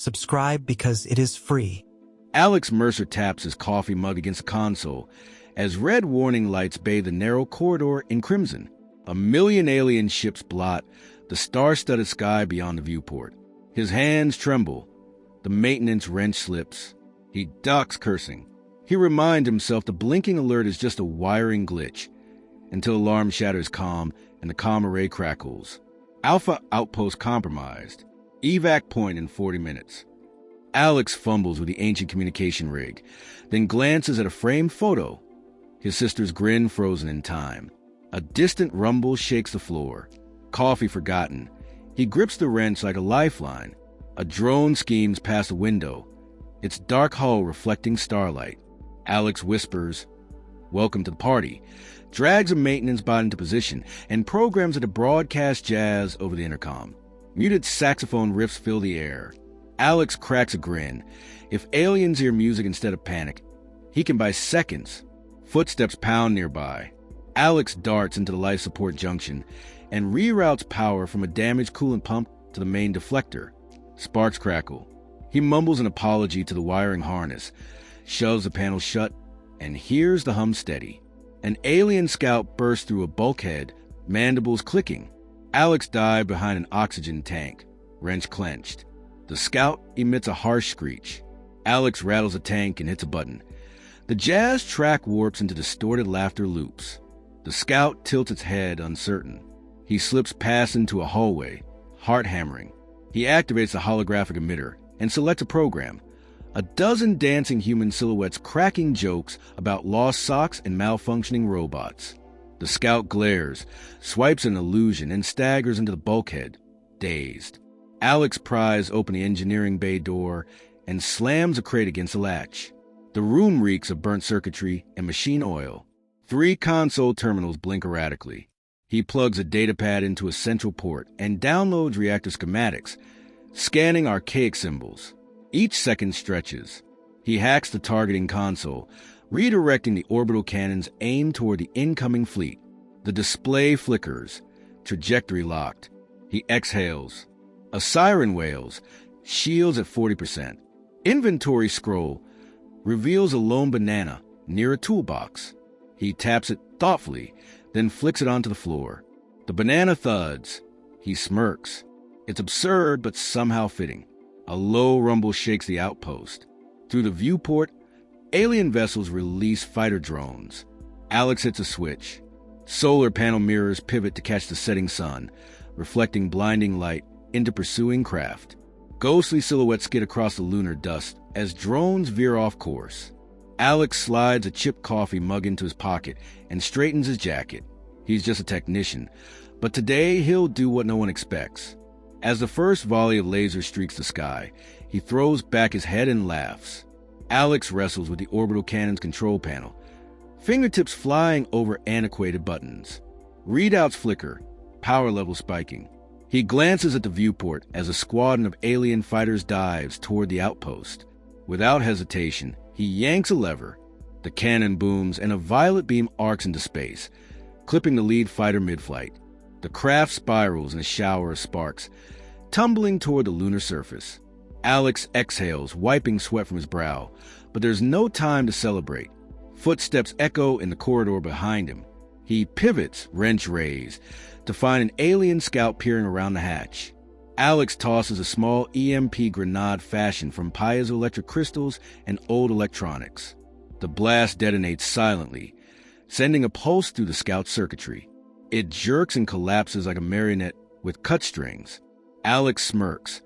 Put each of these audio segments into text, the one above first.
Subscribe because it is free. Alex Mercer taps his coffee mug against the console as red warning lights bathe the narrow corridor in crimson. A million alien ships blot the star-studded sky beyond the viewport. His hands tremble. The maintenance wrench slips. He ducks, cursing. He reminds himself the blinking alert is just a wiring glitch, until alarm shatters calm and the comm array crackles. Alpha outpost compromised. Evac point in 40 minutes. Alex fumbles with the ancient communication rig, then glances at a framed photo. His sister's grin frozen in time. A distant rumble shakes the floor. Coffee forgotten. He grips the wrench like a lifeline. A drone schemes past a window, its dark hull reflecting starlight. Alex whispers, "Welcome to the party," drags a maintenance bot into position, and programs it to broadcast jazz over the intercom. Muted saxophone riffs fill the air. Alex cracks a grin. If aliens hear music instead of panic, he can buy seconds. Footsteps pound nearby. Alex darts into the life support junction and reroutes power from a damaged coolant pump to the main deflector. Sparks crackle. He mumbles an apology to the wiring harness, shoves the panel shut, and hears the hum steady. An alien scout bursts through a bulkhead, mandibles clicking. Alex dives behind an oxygen tank, wrench clenched. The scout emits a harsh screech. Alex rattles a tank and hits a button. The jazz track warps into distorted laughter loops. The scout tilts its head, uncertain. He slips past into a hallway, heart hammering. He activates the holographic emitter and selects a program. A dozen dancing human silhouettes cracking jokes about lost socks and malfunctioning robots. The scout glares, swipes an illusion, and staggers into the bulkhead, dazed. Alex pries open the engineering bay door and slams a crate against the latch. The room reeks of burnt circuitry and machine oil. 3 console terminals blink erratically. He plugs a datapad into a central port and downloads reactor schematics, scanning archaic symbols. Each second stretches. He hacks the targeting console, redirecting the orbital cannons aimed toward the incoming fleet. The display flickers, trajectory locked. He exhales. A siren wails, shields at 40%. Inventory scroll reveals a lone banana near a toolbox. He taps it thoughtfully, then flicks it onto the floor. The banana thuds. He smirks. It's absurd, but somehow fitting. A low rumble shakes the outpost. Through the viewport, alien vessels release fighter drones. Alex hits a switch. Solar panel mirrors pivot to catch the setting sun, reflecting blinding light into pursuing craft. Ghostly silhouettes skid across the lunar dust as drones veer off course. Alex slides a chipped coffee mug into his pocket and straightens his jacket. He's just a technician, but today he'll do what no one expects. As the first volley of lasers streaks the sky, he throws back his head and laughs. Alex wrestles with the orbital cannon's control panel, fingertips flying over antiquated buttons. Readouts flicker, power level spiking. He glances at the viewport as a squadron of alien fighters dives toward the outpost. Without hesitation, he yanks a lever. The cannon booms and a violet beam arcs into space, clipping the lead fighter mid-flight. The craft spirals in a shower of sparks, tumbling toward the lunar surface. Alex exhales, wiping sweat from his brow, but there's no time to celebrate. Footsteps echo in the corridor behind him. He pivots, wrench raised, to find an alien scout peering around the hatch. Alex tosses a small EMP grenade fashioned from piezoelectric crystals and old electronics. The blast detonates silently, sending a pulse through the scout's circuitry. It jerks and collapses like a marionette with cut strings. Alex smirks,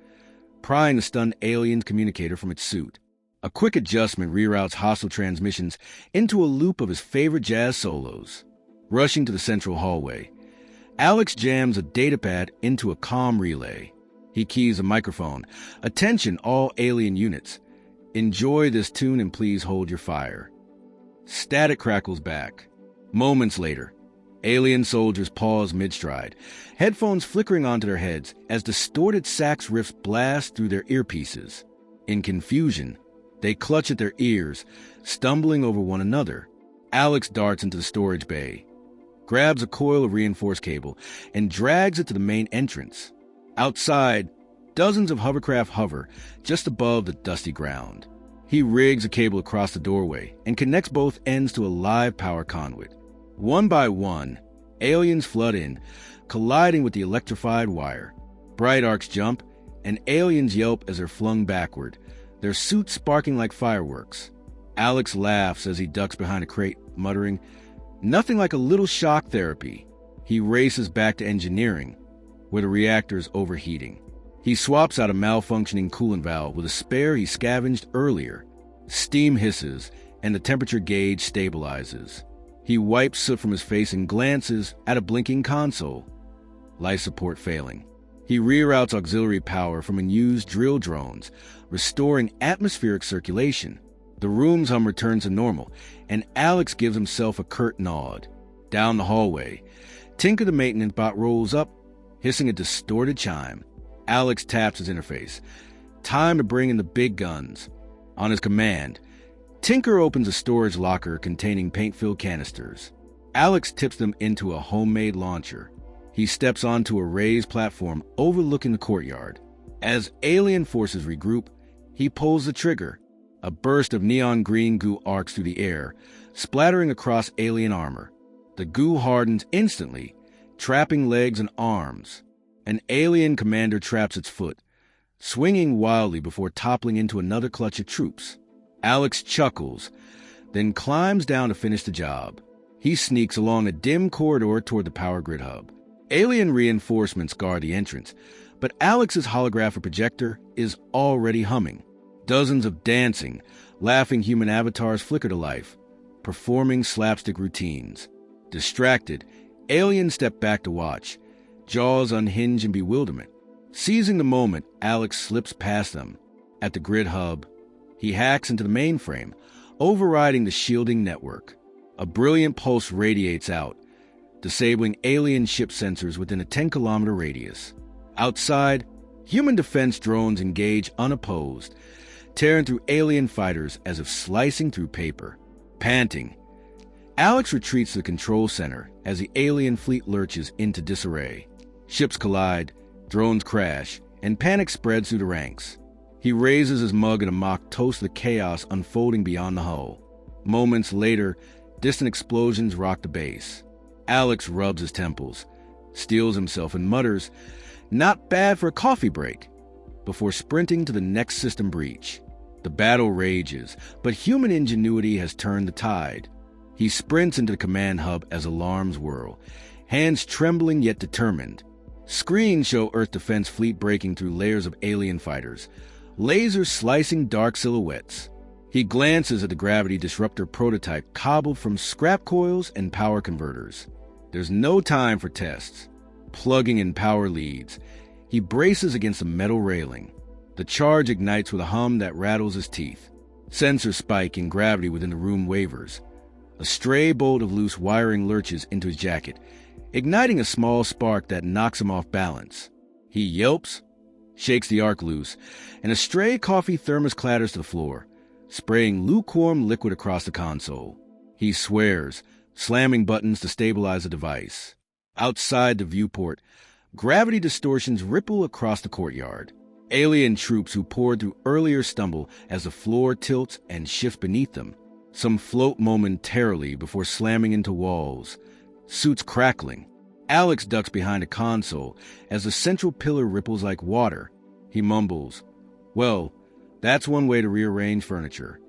prying the stunned alien's communicator from its suit. A quick adjustment reroutes hostile transmissions into a loop of his favorite jazz solos. Rushing to the central hallway, Alex jams a datapad into a comm relay. He keys a microphone. "Attention, all alien units. Enjoy this tune and please hold your fire." Static crackles back. Moments later, alien soldiers pause mid-stride, headphones flickering onto their heads as distorted sax riffs blast through their earpieces. In confusion, they clutch at their ears, stumbling over one another. Alex darts into the storage bay, grabs a coil of reinforced cable, and drags it to the main entrance. Outside, Dozens of hovercraft hover just above the dusty ground. He rigs a cable across the doorway and connects both ends to a live power conduit. One by one, aliens flood in, colliding with the electrified wire. Bright arcs jump, and aliens yelp as they're flung backward, their suits sparking like fireworks. Alex laughs as he ducks behind a crate, muttering, "Nothing like a little shock therapy." He races back to engineering, where the reactor is overheating. He swaps out a malfunctioning coolant valve with a spare he scavenged earlier. Steam hisses, and the temperature gauge stabilizes. He wipes soot from his face and glances at a blinking console. Life support failing. He reroutes auxiliary power from unused drill drones, restoring atmospheric circulation. The room's hum returns to normal, and Alex gives himself a curt nod. Down the hallway, Tinker the maintenance bot rolls up, hissing a distorted chime. Alex taps his interface. Time to bring in the big guns. On his command, Tinker opens a storage locker containing paint-filled canisters. Alex tips them into a homemade launcher. He steps onto a raised platform overlooking the courtyard. As alien forces regroup, he pulls the trigger. A burst of neon green goo arcs through the air, splattering across alien armor. The goo hardens instantly, trapping legs and arms. An alien commander traps its foot, swinging wildly before toppling into another clutch of troops. Alex chuckles, then climbs down to finish the job. He sneaks along a dim corridor toward the power grid hub. Alien reinforcements guard the entrance, but Alex's holographic projector is already humming. Dozens of dancing, laughing human avatars flicker to life, performing slapstick routines. Distracted, aliens step back to watch, jaws unhinge in bewilderment. Seizing the moment, Alex slips past them. At the grid hub, he hacks into the mainframe, overriding the shielding network. A brilliant pulse radiates out, disabling alien ship sensors within a 10-kilometer radius. Outside, human defense drones engage unopposed, tearing through alien fighters as if slicing through paper. Panting, Alex retreats to the control center as the alien fleet lurches into disarray. Ships collide, drones crash, and panic spreads through the ranks. He raises his mug in a mock toast to the chaos unfolding beyond the hull. Moments later, distant explosions rock the base. Alex rubs his temples, steels himself, and mutters, "Not bad for a coffee break," before sprinting to the next system breach. The battle rages, but human ingenuity has turned the tide. He sprints into the command hub as alarms whirl, hands trembling yet determined. Screens show Earth Defense Fleet breaking through layers of alien fighters, lasers slicing dark silhouettes. He glances at the gravity disruptor prototype cobbled from scrap coils and power converters. There's no time for tests. Plugging in power leads, he braces against a metal railing. The charge ignites with a hum that rattles his teeth. Sensors spike and gravity within the room wavers. A stray bolt of loose wiring lurches into his jacket, igniting a small spark that knocks him off balance. He yelps, shakes the arc loose, and a stray coffee thermos clatters to the floor, spraying lukewarm liquid across the console. He swears, slamming buttons to stabilize the device. Outside the viewport, gravity distortions ripple across the courtyard. Alien troops who poured through earlier stumble as the floor tilts and shifts beneath them. Some float momentarily before slamming into walls, suits crackling. Alex ducks behind a console as the central pillar ripples like water. He mumbles, "Well, that's one way to rearrange furniture."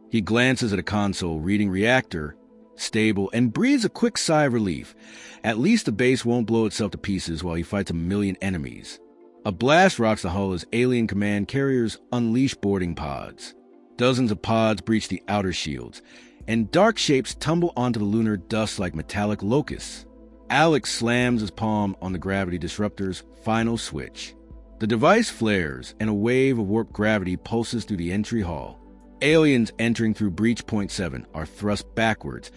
He glances at a console reading reactor, stable, and breathes a quick sigh of relief. At least the base won't blow itself to pieces while he fights a million enemies. A blast rocks the hull as alien command carriers unleash boarding pods. Dozens of pods breach the outer shields, and dark shapes tumble onto the lunar dust like metallic locusts. Alex slams his palm on the gravity disruptor's final switch. The device flares, and a wave of warped gravity pulses through the entry hall. Aliens entering through Breach Point 7 are thrust backwards,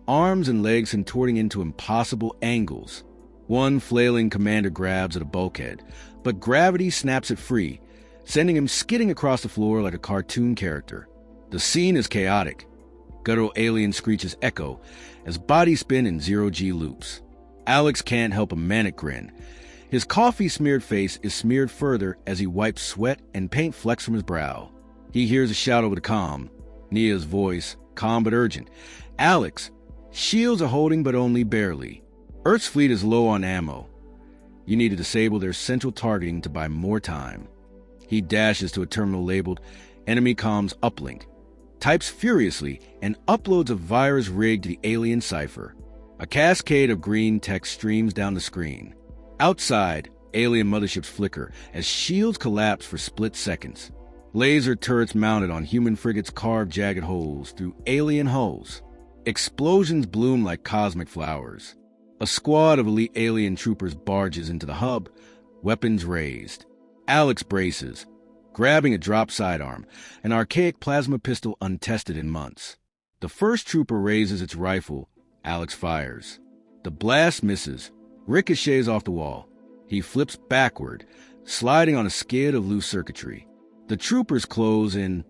arms and legs contorting into impossible angles. One flailing commander grabs at a bulkhead, but gravity snaps it free, sending him skidding across the floor like a cartoon character. The scene is chaotic. Guttural alien screeches echo as bodies spin in zero-G loops. Alex can't help a manic grin. His coffee-smeared face is smeared further as he wipes sweat and paint flecks from his brow. He hears a shout over the comm. Nia's voice, calm but urgent. "Alex, shields are holding but only barely. Earth's fleet is low on ammo. You need to disable their central targeting to buy more time." He dashes to a terminal labeled Enemy Comms Uplink, types furiously, and uploads a virus rigged to the alien cipher. A cascade of green text streams down the screen. Outside, alien motherships flicker as shields collapse for split seconds. Laser turrets mounted on human frigates carve jagged holes through alien hulls. Explosions bloom like cosmic flowers. A squad of elite alien troopers barges into the hub, weapons raised. Alex braces, grabbing a drop sidearm, an archaic plasma pistol untested in months. The first trooper raises its rifle. Alex fires. The blast misses, ricochets off the wall. He flips backward, sliding on a skid of loose circuitry. The troopers close in,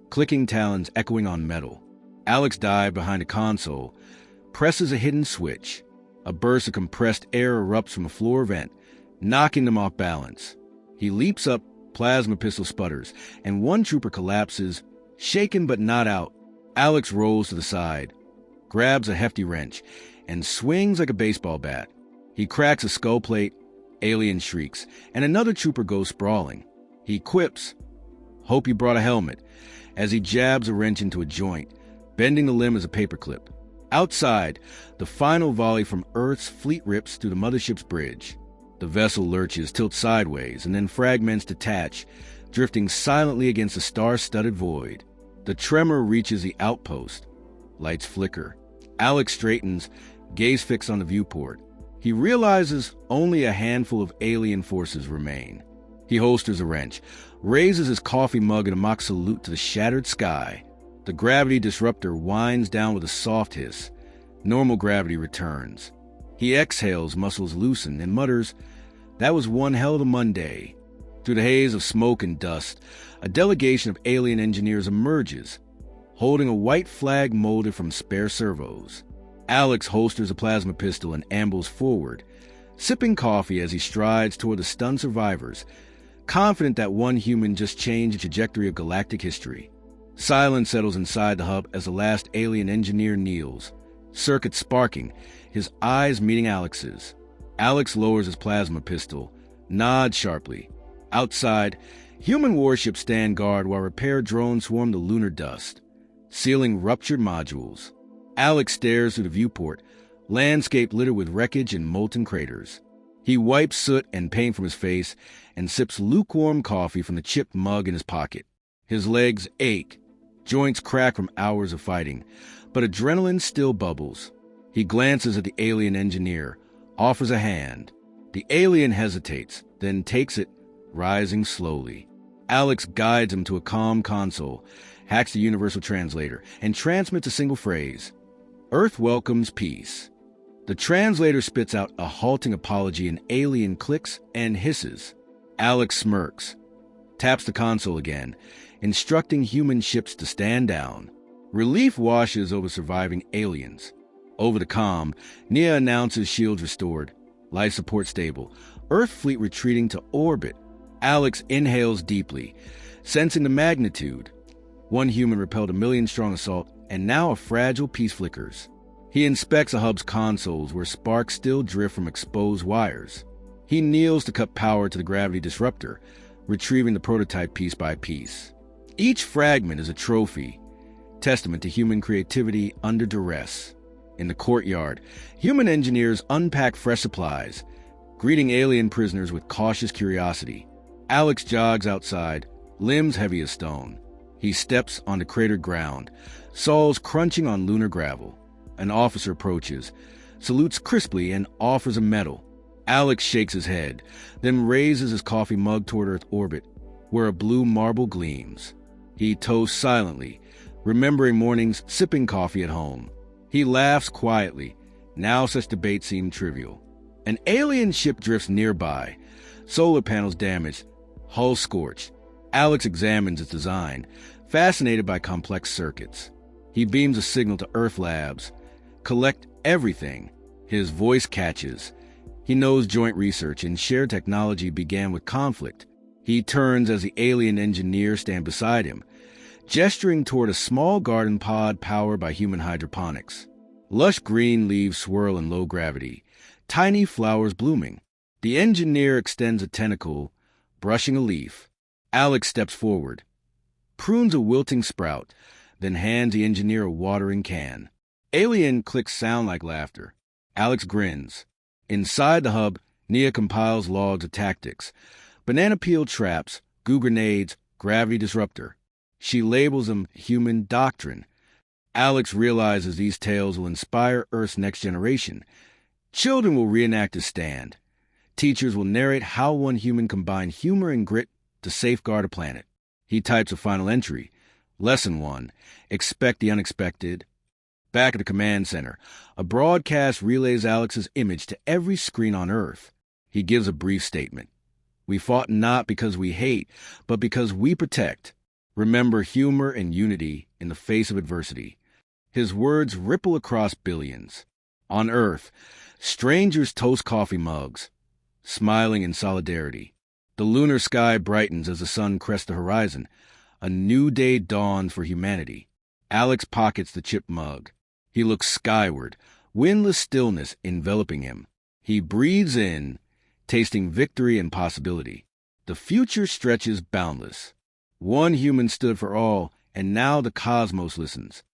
clicking talons echoing on metal. Alex dives behind a console, presses a hidden switch. A burst of compressed air erupts from a floor vent, knocking them off balance. He leaps up, plasma pistol sputters, and one trooper collapses, shaken but not out. Alex rolls to the side, grabs a hefty wrench, and swings like a baseball bat. He cracks a skull plate, alien shrieks, and another trooper goes sprawling. He quips, "Hope you brought a helmet," as he jabs a wrench into a joint, bending the limb as a paperclip. Outside, the final volley from Earth's fleet rips through the mothership's bridge. The vessel lurches, tilts sideways, and then fragments detach, drifting silently against the star-studded void. The tremor reaches the outpost. Lights flicker. Alex straightens, gaze fixed on the viewport. He realizes only a handful of alien forces remain. He holsters a wrench, raises his coffee mug in a mock salute to the shattered sky. The gravity disruptor winds down with a soft hiss. Normal gravity returns. He exhales, muscles loosen, and mutters, "That was one hell of a Monday." Through the haze of smoke and dust, a delegation of alien engineers emerges, holding a white flag molded from spare servos. Alex holsters a plasma pistol and ambles forward, sipping coffee as he strides toward the stunned survivors, confident that one human just changed the trajectory of galactic history. Silence settles inside the hub as the last alien engineer kneels, circuits sparking, his eyes meeting Alex's. Alex lowers his plasma pistol, nods sharply. Outside, human warships stand guard while repair drones swarm the lunar dust, sealing ruptured modules. Alex stares through the viewport, landscape littered with wreckage and molten craters. He wipes soot and paint from his face and sips lukewarm coffee from the chipped mug in his pocket. His legs ache. Joints crack from hours of fighting, but adrenaline still bubbles. He glances at the alien engineer, offers a hand. The alien hesitates, then takes it, rising slowly. Alex guides him to a comm console, hacks the universal translator, and transmits a single phrase. "Earth welcomes peace." The translator spits out a halting apology in alien clicks and hisses. Alex smirks, taps the console again, instructing human ships to stand down. Relief washes over surviving aliens. Over the comm, Nia announces shields restored, life support stable, Earth fleet retreating to orbit. Alex inhales deeply, sensing the magnitude. One human repelled a million-strong assault, and now a fragile piece flickers. He inspects the hub's consoles where sparks still drift from exposed wires. He kneels to cut power to the gravity disruptor, retrieving the prototype piece by piece. Each fragment is a trophy, testament to human creativity under duress. In the courtyard, human engineers unpack fresh supplies, greeting alien prisoners with cautious curiosity. Alex jogs outside, limbs heavy as stone. He steps on the cratered ground, soles crunching on lunar gravel. An officer approaches, salutes crisply, and offers a medal. Alex shakes his head, then raises his coffee mug toward Earth orbit, where a blue marble gleams. He toasts silently, remembering mornings sipping coffee at home. He laughs quietly. Now such debates seem trivial. An alien ship drifts nearby, solar panels damaged, hull scorched. Alex examines its design, fascinated by complex circuits. He beams a signal to Earth labs. "Collect everything." His voice catches. He knows joint research and shared technology began with conflict. He turns as the alien engineers stand beside him, gesturing toward a small garden pod powered by human hydroponics. Lush green leaves swirl in low gravity, tiny flowers blooming. The engineer extends a tentacle, brushing a leaf. Alex steps forward, prunes a wilting sprout, then hands the engineer a watering can. Alien clicks sound like laughter. Alex grins. Inside the hub, Nia compiles logs of tactics. Banana peel traps, goo grenades, gravity disruptor. She labels them human doctrine. Alex realizes these tales will inspire Earth's next generation. Children will reenact his stand. Teachers will narrate how one human combined humor and grit to safeguard a planet. He types a final entry. Lesson 1. Expect the unexpected. Back at the command center, a broadcast relays Alex's image to every screen on Earth. He gives a brief statement. We fought not because we hate, but because we protect. Remember humor and unity in the face of adversity. His words ripple across billions. On Earth, strangers toast coffee mugs, smiling in solidarity. The lunar sky brightens as the sun crests the horizon. A new day dawns for humanity. Alex pockets the chipped mug. He looks skyward, windless stillness enveloping him. He breathes in, tasting victory and possibility. The future stretches boundless. One human stood for all, and now the cosmos listens.